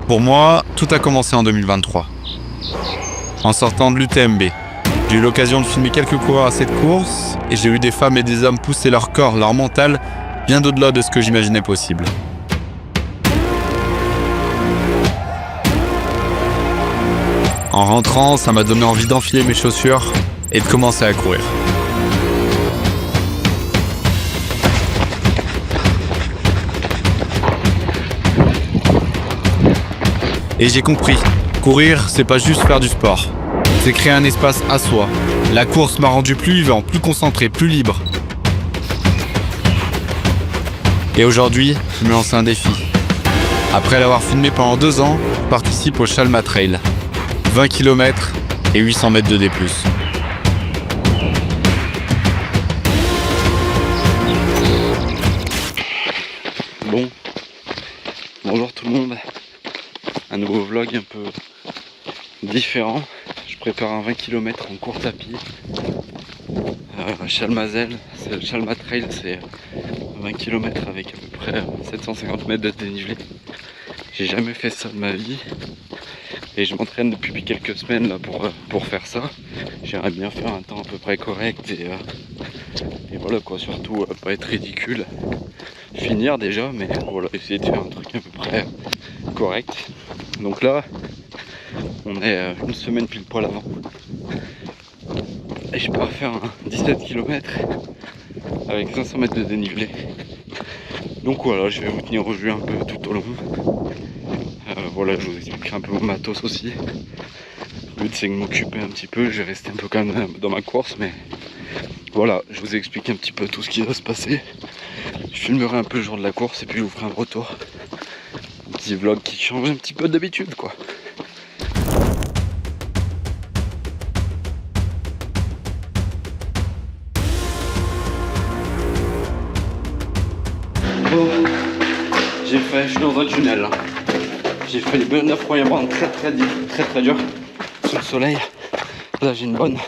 Pour moi, tout a commencé en 2023. En sortant de l'UTMB, j'ai eu l'occasion de filmer quelques coureurs à cette course et j'ai vu des femmes et des hommes pousser leur corps, leur mental, bien au-delà de ce que j'imaginais possible. En rentrant, ça m'a donné envie d'enfiler mes chaussures et de commencer à courir. Et j'ai compris, courir, c'est pas juste faire du sport. C'est créer un espace à soi. La course m'a rendu plus vivant, plus concentré, plus libre. Et aujourd'hui, je me lance un défi. Après l'avoir filmé pendant 2 ans, je participe au Chalma Trail. 20 km et 800 mètres de D+. Bon, bonjour tout le monde. Un nouveau vlog un peu différent. Je prépare un 20 km en course à pied. Chalmazel, c'est le Chalma Trail, c'est 20 km avec à peu près 750 mètres de dénivelé. J'ai jamais fait ça de ma vie et je m'entraîne depuis quelques semaines là pour faire ça. J'aimerais bien faire un temps à peu près correct et voilà quoi, surtout pas être ridicule. Finir déjà, mais voilà, essayer de faire un truc à peu près correct. Donc là, on est une semaine pile poil avant. Et je pars faire un 17 km avec 500 mètres de dénivelé. Donc voilà, je vais vous tenir au jus un peu tout au long. Voilà, je vous expliquerai un peu mon matos aussi. Le but c'est de m'occuper un petit peu, je vais rester un peu quand même dans ma course, mais voilà, je vous explique un petit peu tout ce qui va se passer. Je filmerai un peu le jour de la course et puis je vous ferai un retour. Un petit vlog qui change un petit peu d'habitude quoi. Bon, j'ai fait, je suis dans un tunnel là. J'ai fait les bonnes premières bandes très dur sous le soleil. Là j'ai une bonne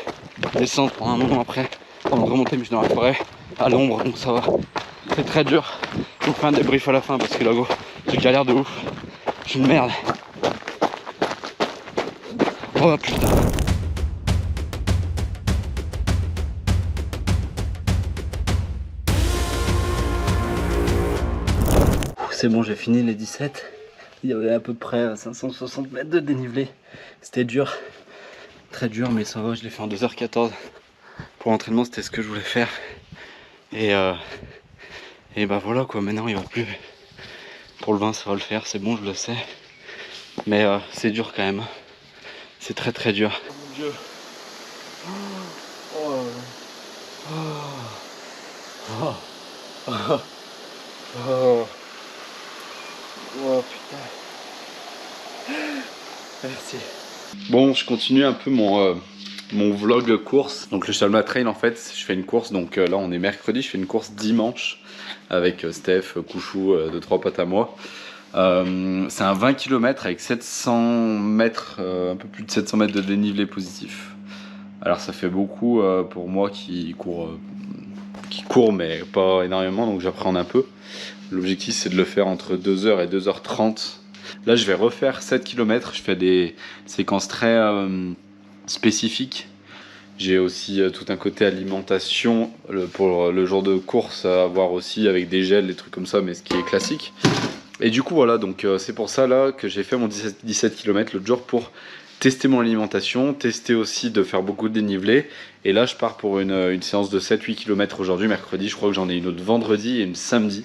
descente pour un moment après. Avant de remonter, mais je suis dans la forêt à l'ombre, donc ça va. C'est très dur. Je vous fais un débrief à la fin parce que là, j'ai galère de ouf. Je suis une merde. Oh putain. C'est bon, j'ai fini les 17. Il y avait à peu près 560 mètres de dénivelé. C'était dur. Très dur, mais ça va, je l'ai fait en 2h14. Pour l'entraînement, c'était ce que je voulais faire. Et bah voilà quoi, maintenant il va plus. Pour le 20 ça va le faire, c'est bon, je le sais. Mais c'est dur quand même. C'est très dur. Mon Dieu. Oh putain. Merci. Bon, je continue un peu mon vlog course. Donc le Chalma Trail en fait, je fais une course. Donc là on est mercredi, je fais une course dimanche avec Steph, Couchou, 2-3 potes à moi. C'est un 20 km avec 700 mètres, un peu plus de 700 mètres de dénivelé positif. Alors ça fait beaucoup pour moi qui court mais pas énormément, donc j'appréhende un peu. L'objectif c'est de le faire entre 2h et 2h30. Là je vais refaire 7 km, je fais des séquences très spécifiques. J'ai aussi tout un côté alimentation pour le jour de course à avoir aussi avec des gels, des trucs comme ça, mais ce qui est classique. Et du coup voilà, donc c'est pour ça là que j'ai fait mon 17 km l'autre jour pour tester mon alimentation, tester aussi de faire beaucoup de dénivelé. Et là je pars pour une séance de 7-8 km aujourd'hui, mercredi. Je crois que j'en ai une autre vendredi et une samedi.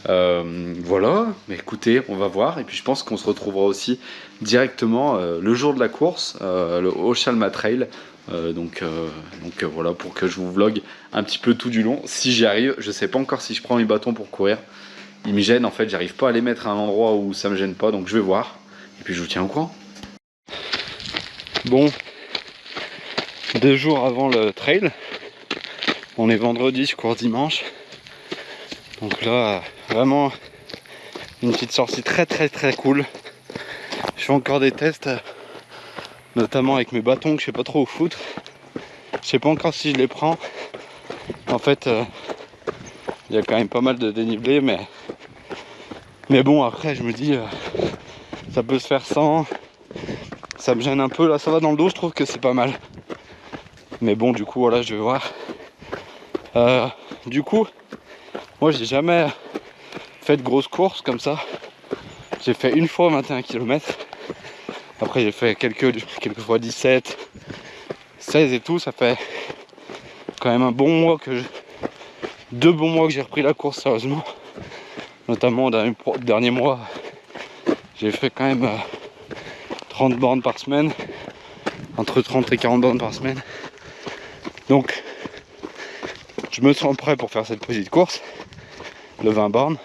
Voilà, mais écoutez, on va voir. Et puis je pense qu'on se retrouvera aussi directement le jour de la course, au Chalma Trail. Donc voilà, pour que je vous vlog un petit peu tout du long. Si j'y arrive, je sais pas encore si je prends mes bâtons pour courir. Ils me gênent en fait, j'arrive pas à les mettre à un endroit où ça me gêne pas, donc je vais voir. Et puis je vous tiens au courant. Bon, 2 jours avant le trail, on est vendredi, je cours dimanche. Donc là, vraiment une petite sortie très cool. Je fais encore des tests, notamment avec mes bâtons que je sais pas trop où foutre. Je sais pas encore si je les prends. En fait, il y a quand même pas mal de dénivelé, mais bon, après je me dis Ça peut se faire sans. Ça me gêne un peu, là ça va dans le dos, je trouve que c'est pas mal. Mais bon, du coup, voilà, je vais voir. Du coup, moi j'ai jamais fait de grosses courses comme ça. J'ai fait une fois 21 km. Après j'ai fait quelques fois 17, 16 et tout. Ça fait quand même un bon mois que 2 bons mois que j'ai repris la course sérieusement. Notamment dernier mois, j'ai fait quand même 30 bornes par semaine. Entre 30 et 40 bornes par semaine. Donc je me sens prêt pour faire cette petite course, le 20 bornes.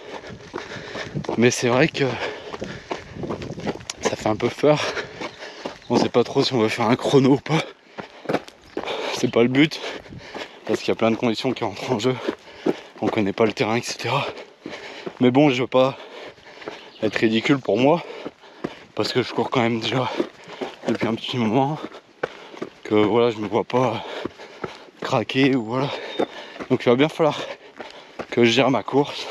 Mais c'est vrai que ça fait un peu peur. On sait pas trop si on veut faire un chrono ou pas. C'est pas le but, parce qu'il y a plein de conditions qui rentrent en jeu. On connaît pas le terrain, etc. Mais bon, je veux pas être ridicule pour moi, parce que je cours quand même déjà depuis un petit moment. Que voilà, je me vois pas craquer ou voilà. Donc il va bien falloir que je gère ma course.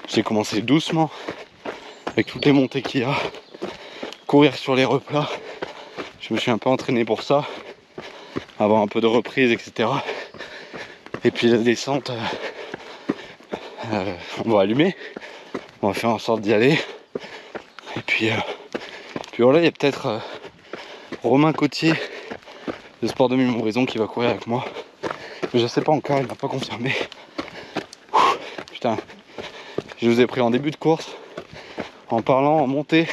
J'ai commencé doucement avec toutes les montées qu'il y a, courir sur les replats. Je me suis un peu entraîné pour ça, avoir un peu de reprise, etc. Et puis la descente, on va allumer, on va faire en sorte d'y aller. Et puis voilà, il y a peut-être Romain Cotier de Sport 2000 Montbrison qui va courir avec moi. Mais je sais pas encore, il m'a pas confirmé. Putain, je vous ai pris en début de course, en parlant, en montée.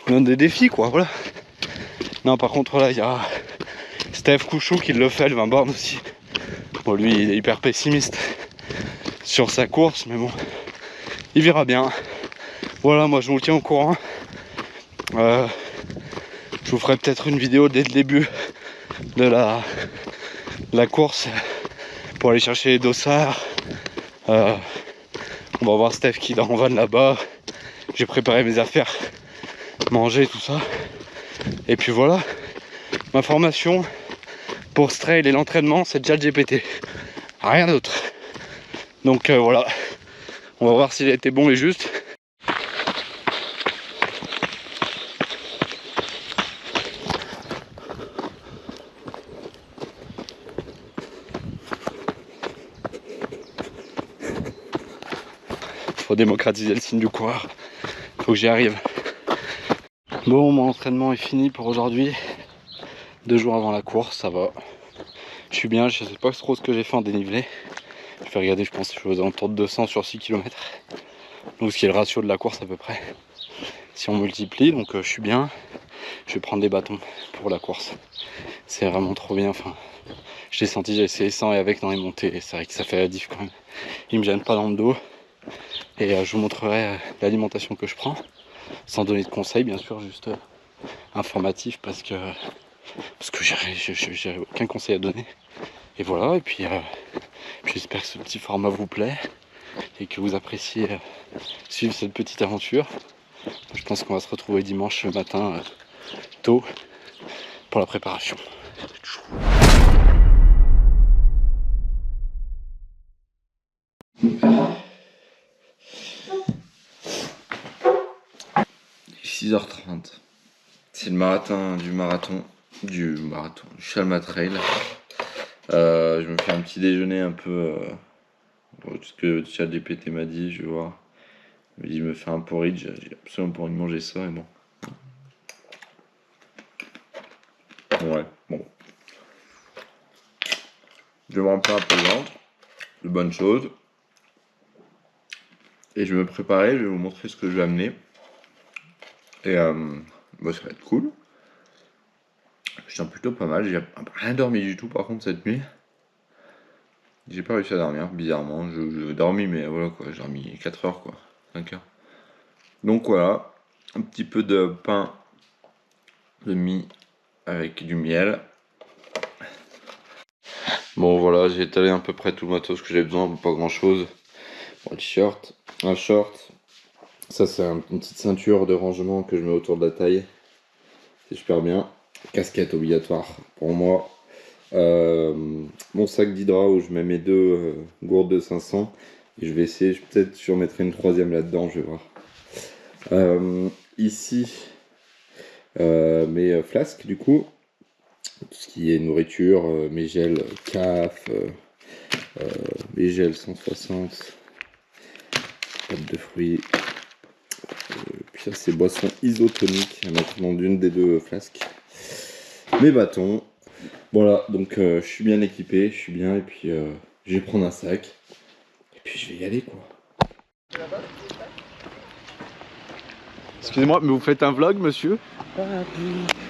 Je me donne des défis quoi, voilà. Non, par contre là, il y a Steph Couchou qui le fait, le 20 bornes aussi. Bon, lui, il est hyper pessimiste sur sa course, mais bon, il verra bien. Voilà, moi je vous tiens au courant. Je vous ferai peut-être une vidéo dès le début de la course pour aller chercher les dossards. On va voir Steph qui dort en van là-bas. J'ai préparé mes affaires, manger, tout ça. Et puis voilà, ma formation pour ce trail et l'entraînement, c'est déjà le GPT. Rien d'autre. Donc voilà, on va voir s'il a été bon et juste. Faut démocratiser le signe du coureur. Faut que j'y arrive. Bon, mon entraînement est fini pour aujourd'hui. 2 jours avant la course, ça va. Je suis bien, je sais pas trop ce que j'ai fait en dénivelé. Je vais regarder, je pense que je suis aux alentours de 200 sur 6 km. Donc ce qui est le ratio de la course à peu près. Si on multiplie, donc je suis bien. Je vais prendre des bâtons pour la course. C'est vraiment trop bien. Enfin, je l'ai senti, j'ai essayé sans et avec dans les montées. C'est vrai que ça fait la diff quand même. Il me gêne pas dans le dos. Et je vous montrerai l'alimentation que je prends. Sans donner de conseils, bien sûr, juste informatif parce que j'ai aucun conseil à donner. Et voilà, et puis j'espère que ce petit format vous plaît et que vous appréciez suivre cette petite aventure. Je pense qu'on va se retrouver dimanche matin tôt pour la préparation. Il est 6h30. C'est le marathon du Chalma Trail. Je me fais un petit déjeuner un peu ce que ChatGPT m'a dit, je vais voir. Il m'a dit je me fais un porridge, j'ai absolument pas envie de manger ça et bon. Ouais, bon. Je me remplis un peu le ventre, de bonnes choses. Et je vais me préparer, je vais vous montrer ce que je vais amener. Et bah, ça va être cool. Je tiens plutôt pas mal, j'ai rien dormi du tout par contre cette nuit. J'ai pas réussi à dormir, bizarrement. Je dormi, mais voilà quoi, j'ai dormi 4 heures quoi, 5 heures. Donc voilà, un petit peu de pain de mie avec du miel. Bon voilà, j'ai étalé à peu près tout le matos que j'avais besoin, pas grand chose. Bon, un t-shirt, un short. Ça c'est une petite ceinture de rangement que je mets autour de la taille. C'est super bien. Casquette obligatoire pour moi. Mon sac d'hydra où je mets mes 2 gourdes de 500. Et je vais essayer, peut-être je mettrai une 3e là-dedans, je vais voir. ici mes flasques du coup. Tout ce qui est nourriture, mes gels CAF, mes gels 160, pâte de fruits. Puis ça c'est boisson isotonique à mettre dans une des deux flasques. Mes bâtons. Voilà, donc je suis bien équipé, je suis bien et puis je vais prendre un sac. Et puis je vais y aller quoi. Excusez-moi, mais vous faites un vlog monsieur?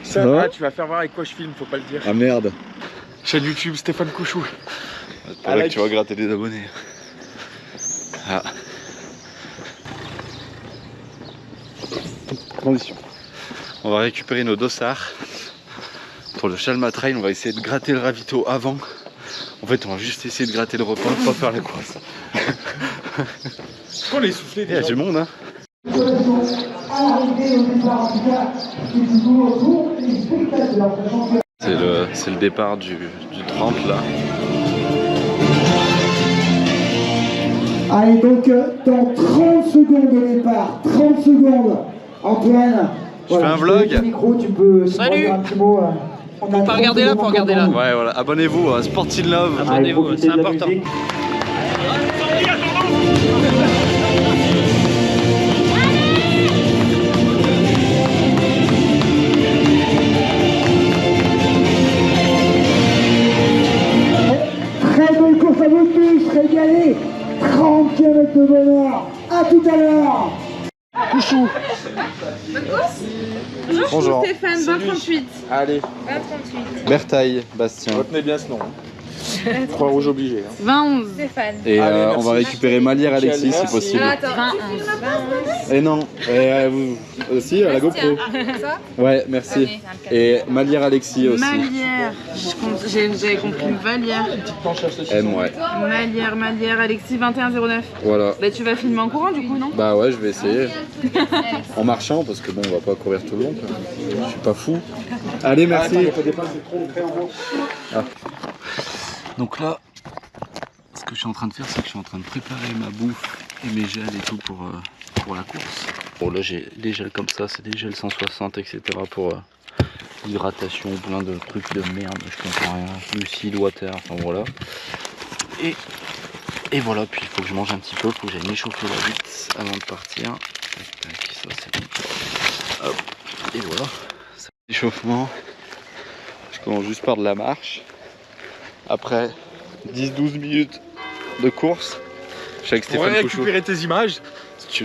Ça va, tu vas faire voir avec quoi je filme, faut pas le dire. Ah merde. Chaîne YouTube Stéphane Couchou. C'est pas là que tu vas gratter des abonnés. Ah. Transition. On va récupérer nos dossards. Pour le Chalma Trail, on va essayer de gratter le ravito avant. En fait, on va juste essayer de gratter le repas, pas faire la course. Pourquoi les souffler Il y a du monde, hein. C'est le départ du 30 là. Allez, donc dans 30 secondes de départ, 30 secondes, Antoine. Je fais un vlog. Le micro, tu peux Salut. dire un petit mot. Faut pas regarder là, faut regarder là. Ouais, voilà, abonnez-vous à Sport in Love. Abonnez-vous, c'est important. Très belle course à vous tous, régalez. 30 km de bonheur. À tout à l'heure. Couchou. Bonjour. Stéphane, 2038. Allez. 2038. Bertaille, Bastien. Retenez bien ce nom. Croix-Rouge obligé. 2011. Stéphane. Et Allez, on merci. va récupérer Malière Alexis si Merci. possible. Attends, 2011. Et non, vous aussi à la GoPro. Ça Ouais, merci. Et Malière Alexis aussi. Malière. J'avais compris Valière. M, ouais. Malière, Alexis 2109. Voilà. Bah tu vas filmer en courant du coup, non? Bah ouais, je vais essayer. En marchant, parce que bon, on va pas courir tout le long. quoi. Je suis pas fou. Allez, merci. Ah. Donc là, ce que je suis en train de faire, c'est que je suis en train de préparer ma bouffe et mes gels et tout pour la course. Bon là j'ai des gels comme ça, c'est des gels 160 etc. pour hydratation, plein de trucs de merde, je comprends rien, lucide, water, enfin voilà. Et voilà, puis il faut que je mange un petit peu, il faut que j'aille m'échauffer la vite avant de partir. Tac, tac, ça c'est bon. Hop, et voilà, ça, échauffement. Je commence juste par de la marche. Après 10-12 minutes de course, je suis avec On Stéphane va Couchou. récupérer tes images.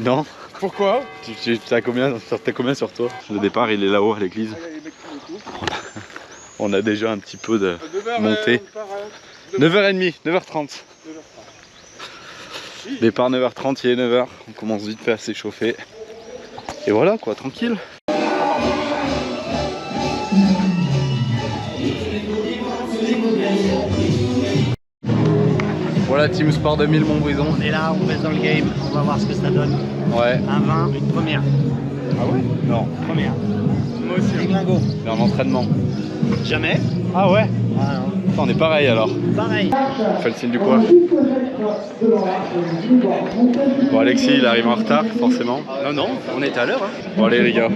Non, Pourquoi? t'as combien sur toi? Le départ il est là-haut à l'église. On a déjà un petit peu de montée. 9h30, 9h30. Départ 9h30, il est 9h. On commence vite fait à s'échauffer. Et voilà quoi, tranquille. Voilà Team Sport 2000 Montbrison. On est là, on reste dans le game, on va voir ce que ça donne. Ouais. Un 20, une première. Ah ouais? Non. Première. Moi aussi. Gringo. Mais en entraînement. Jamais. Ah ouais. Ah non. On est pareil alors. Pareil. On fait le signe du quoi? Bon Alexis il arrive en retard forcément. Non, non, on était à l'heure. Hein. Bon allez les gars.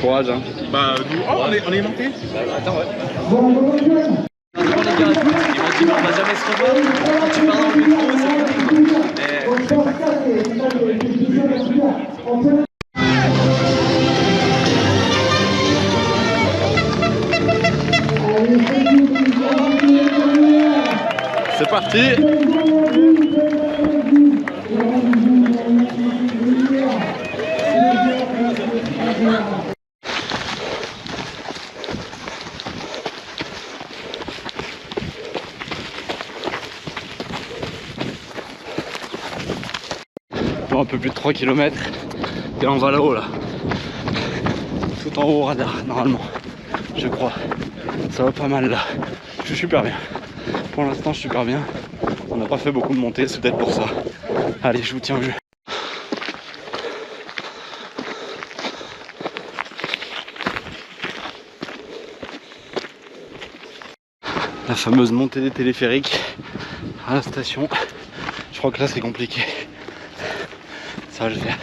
Courage hein. Bah, nous, on est monté. Attends, ouais. Quand les gars écoutent, ils vont dire on va jamais se revoir. Quand tu parles dans le micro, C'est parti. Bon, un peu plus de 3 km et on va là-haut là. Tout en haut au radar normalement. Je crois. Ça va pas mal là. Je suis super bien. Pour l'instant je suis super bien. On n'a pas fait beaucoup de montées, c'est peut-être pour ça. Allez, je vous tiens au jeu. La fameuse montée des téléphériques à la station. Je crois que là c'est compliqué. Ça va le faire.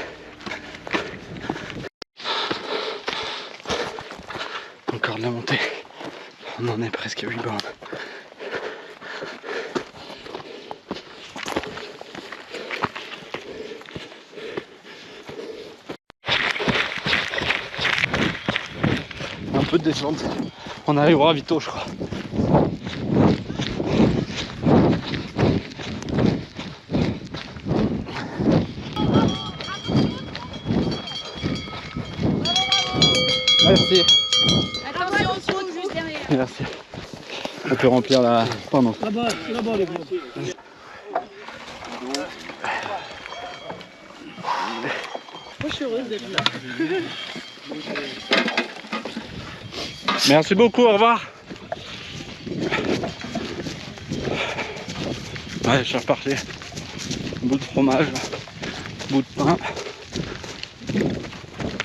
de la montée. On en est presque à 8 bornes. Un peu de descente. On arrivera vite, je crois. Merci. Attention, juste derrière. Merci. On peut remplir la... Pardon. Là-bas les gars. Moi, je suis heureuse d'être là. Merci beaucoup, au revoir. Ouais, je suis reparti. Bout de fromage, bout de pain.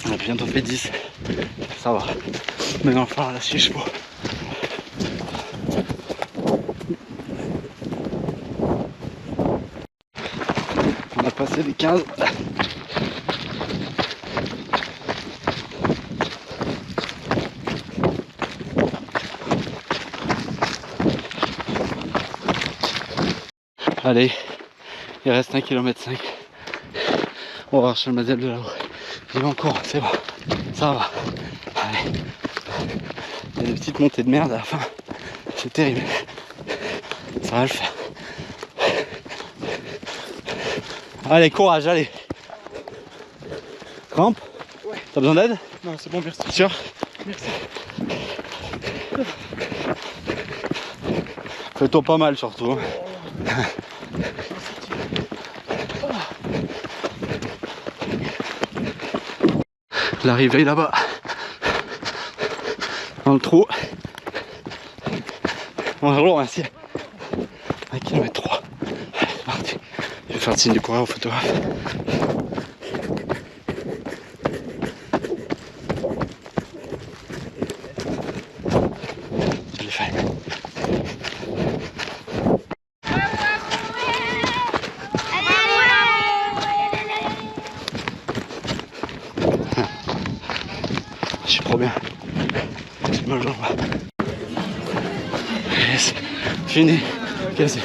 On a bientôt fait 10. Ça va. Maintenant, il va falloir la 6 chevaux. On a passé les 15. Allez, il reste 1,5 km. On va voir Chalmazel de là-haut. J'y vais encore, c'est bon. Ça va. Allez. Il y a des petites montées de merde à la fin. C'est terrible. Ça va le faire. Allez, courage, allez. Crampe? Ouais. T'as besoin d'aide? Non, c'est bon, merci. Sûr? Merci. Fais-toi pas mal surtout. Hein. L'arrivée là-bas. Dans le trou. On est lourd, merci. 1,3 km. Allez, c'est parti. Je vais faire le signe du coureur au photographe. Je l'ai fait. Je suis trop bien. J'ai mal aux jambes. Yes. Fini. Cassé.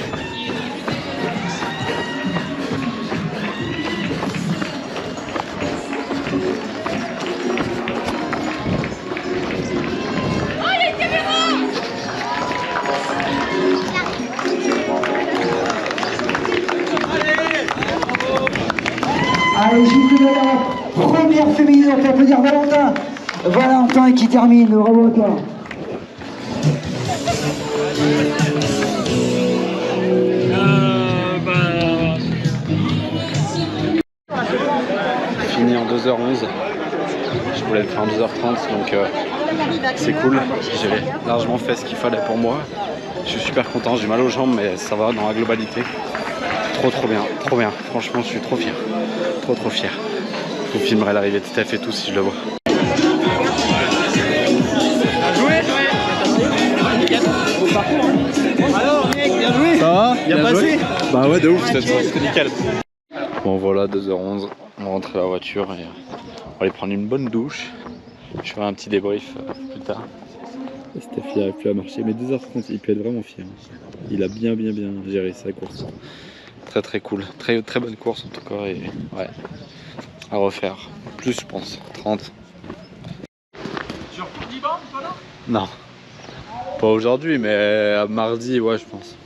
Allez, juste de la première féminine, on peut applaudir Valentin. Valentin qui termine, bravo à toi. Fini en 2h11. Je voulais le faire en 2h30, donc c'est cool. J'ai largement fait ce qu'il fallait pour moi. Je suis super content, j'ai mal aux jambes, mais ça va dans la globalité. Trop bien, trop bien. Franchement, je suis trop fier. Trop fier. Je vous filmerai l'arrivée de Steph et tout si je le vois. Alors, mec, bien joué. Ça va? Bien passé. Bah ouais, de ouf, c'était nickel. Bon voilà, 2h11, on rentre à la voiture et on va aller prendre une bonne douche. Je ferai un petit débrief plus tard. Steph il n'arrive plus à marcher, mais 2h30, il peut être vraiment fier. Il a bien géré sa course. Très cool, très bonne course en tout cas et ouais, à refaire. Plus je pense, 30. Sur 10 bornes, toi là? Non, pas aujourd'hui, mais à mardi, ouais, je pense.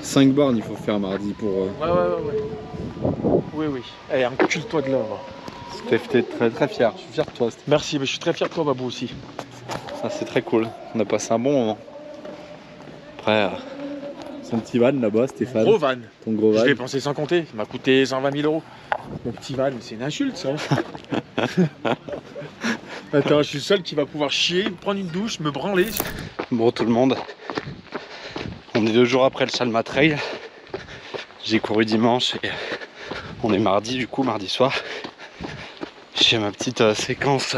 5 bornes il faut faire mardi pour... Ouais. Oui. Allez, encule-toi de là. Steph, t'es très fier, je suis fier de toi Steph. Merci, mais je suis très fier de toi, Babou aussi. Ça c'est très cool, on a passé un bon moment. Après, son petit van là-bas, Stéphane. Gros van. Ton gros van. Je l'ai pensé sans compter, il m'a coûté 120 000 €. Mon petit van, c'est une insulte ça. Attends, je suis le seul qui va pouvoir chier, prendre une douche, me branler. Bon tout le monde, on est 2 jours après le Chalma Trail. J'ai couru dimanche et on est mardi du coup, mardi soir. J'ai ma petite séquence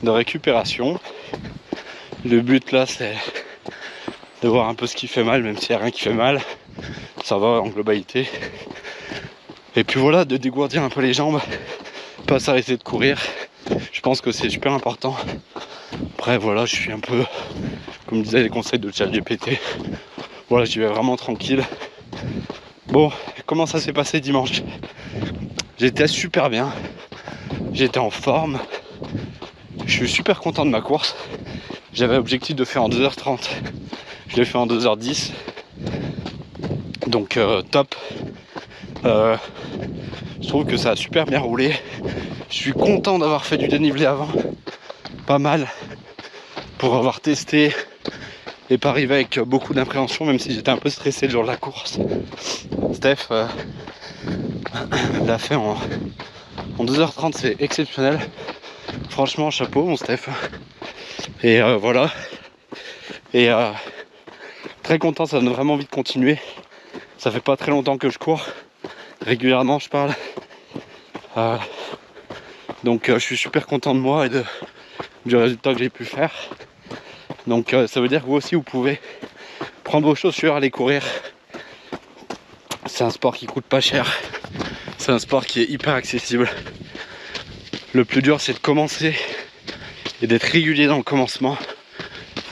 de récupération. Le but là c'est de voir un peu ce qui fait mal, même s'il n'y a rien qui fait mal. Ça va en globalité. Et puis voilà, de dégourdir un peu les jambes, pas s'arrêter de courir. Je pense que c'est super important. Après voilà, je suis un peu, comme disaient les conseils de ChatGPT, voilà, j'y vais vraiment tranquille. Bon, comment ça s'est passé dimanche? J'étais super bien, j'étais en forme, je suis super content de ma course. J'avais l'objectif de faire en 2h30, je l'ai fait en 2h10, donc top. Je trouve que ça a super bien roulé. Je suis content d'avoir fait du dénivelé avant, pas mal, pour avoir testé et pas arriver avec beaucoup d'appréhension, même si j'étais un peu stressé le jour de la course. Steph l'a fait en 2h30, c'est exceptionnel. Franchement, chapeau mon Steph. Et voilà. Et très content, ça donne vraiment envie de continuer. Ça fait pas très longtemps que je cours. Régulièrement je parle. Donc je suis super content de moi et du résultat que j'ai pu faire. Donc ça veut dire que vous aussi vous pouvez prendre vos chaussures, aller courir. C'est un sport qui coûte pas cher. C'est un sport qui est hyper accessible. Le plus dur c'est de commencer et d'être régulier dans le commencement.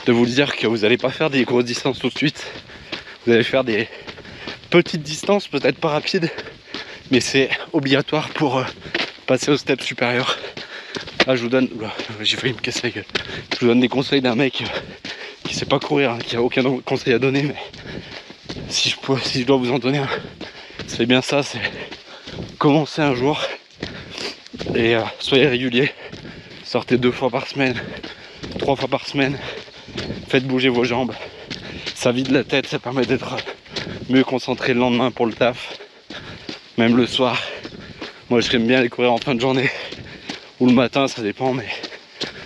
De vous dire que vous n'allez pas faire des grosses distances tout de suite. Vous allez faire des petites distances, peut-être pas rapides, mais c'est obligatoire pour passer au step supérieur. Là je vous donne, j'ai failli me casser la gueule. Je vous donne des conseils d'un mec qui sait pas courir, hein, qui a aucun conseil à donner, mais si je dois vous en donner un, c'est bien ça, c'est commencer un jour et soyez régulier. Sortez 2 fois par semaine, 3 fois par semaine, faites bouger vos jambes, ça vide la tête, ça permet d'être mieux concentré le lendemain pour le taf, même le soir. Moi j'aime bien aller courir en fin de journée ou le matin, ça dépend, mais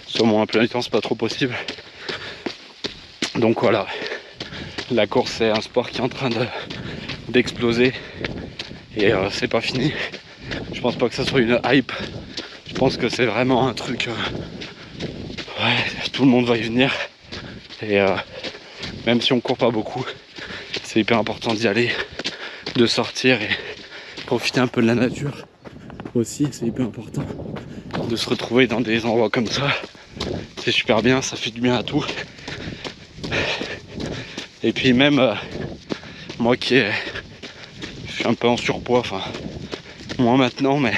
sur mon emploi du temps c'est pas trop possible. Donc voilà, la course c'est un sport qui est en train d'exploser et c'est pas fini. Je pense pas que ça soit une hype, je pense que c'est vraiment un truc, ouais, tout le monde va y venir et même si on court pas beaucoup, c'est hyper important d'y aller, de sortir et profiter un peu de la nature aussi, c'est hyper important de se retrouver dans des endroits comme ça, c'est super bien, ça fait du bien à tout. Et puis même moi je suis un peu en surpoids, enfin moins maintenant, mais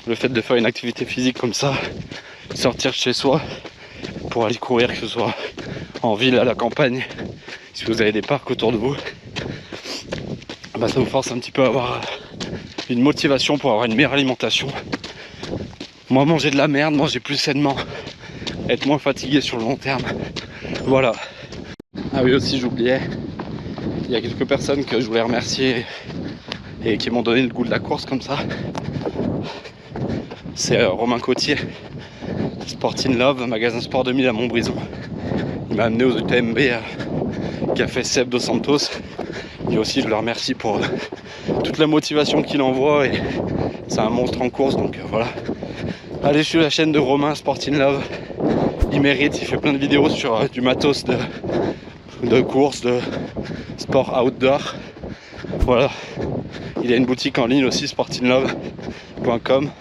le fait de faire une activité physique comme ça, sortir de chez soi pour aller courir, que ce soit en ville, à la campagne, si vous avez des parcs autour de vous, bah ça vous force un petit peu à avoir une motivation pour avoir une meilleure alimentation. Moi manger de la merde, manger plus sainement, être moins fatigué sur le long terme. Voilà. Ah oui aussi j'oubliais, il y a quelques personnes que je voulais remercier et qui m'ont donné le goût de la course comme ça. C'est Romain Cotier, Sport in Love, magasin Sport 2000 à Montbrison. Il m'a amené aux UTMB qui a fait Seb Dos Santos. Et aussi je le remercie pour toute la motivation qu'il envoie, et c'est un monstre en course, donc voilà. Allez sur la chaîne de Romain, Sport in Love, il mérite, il fait plein de vidéos sur du matos de course, de sport outdoor. Voilà, il a une boutique en ligne aussi, sportinlove.com.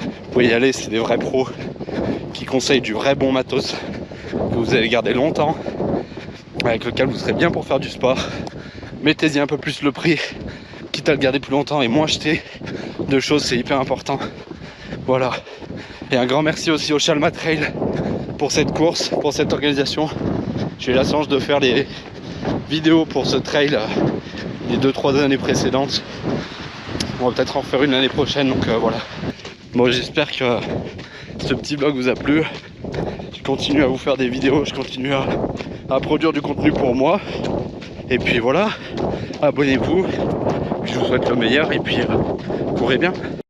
Vous pouvez y aller, c'est des vrais pros qui conseillent du vrai bon matos que vous allez garder longtemps, avec lequel vous serez bien pour faire du sport. Mettez-y un peu plus le prix, quitte à le garder plus longtemps et moins acheter de choses, c'est hyper important. Voilà. Et un grand merci aussi au Chalma Trail pour cette course, pour cette organisation. J'ai eu la chance de faire les vidéos pour ce trail les 2-3 années précédentes. On va peut-être en refaire une l'année prochaine, donc voilà. Bon, j'espère que ce petit vlog vous a plu. Je continue à vous faire des vidéos, je continue à produire du contenu pour moi. Et puis voilà, abonnez-vous, je vous souhaite le meilleur et puis courez bien.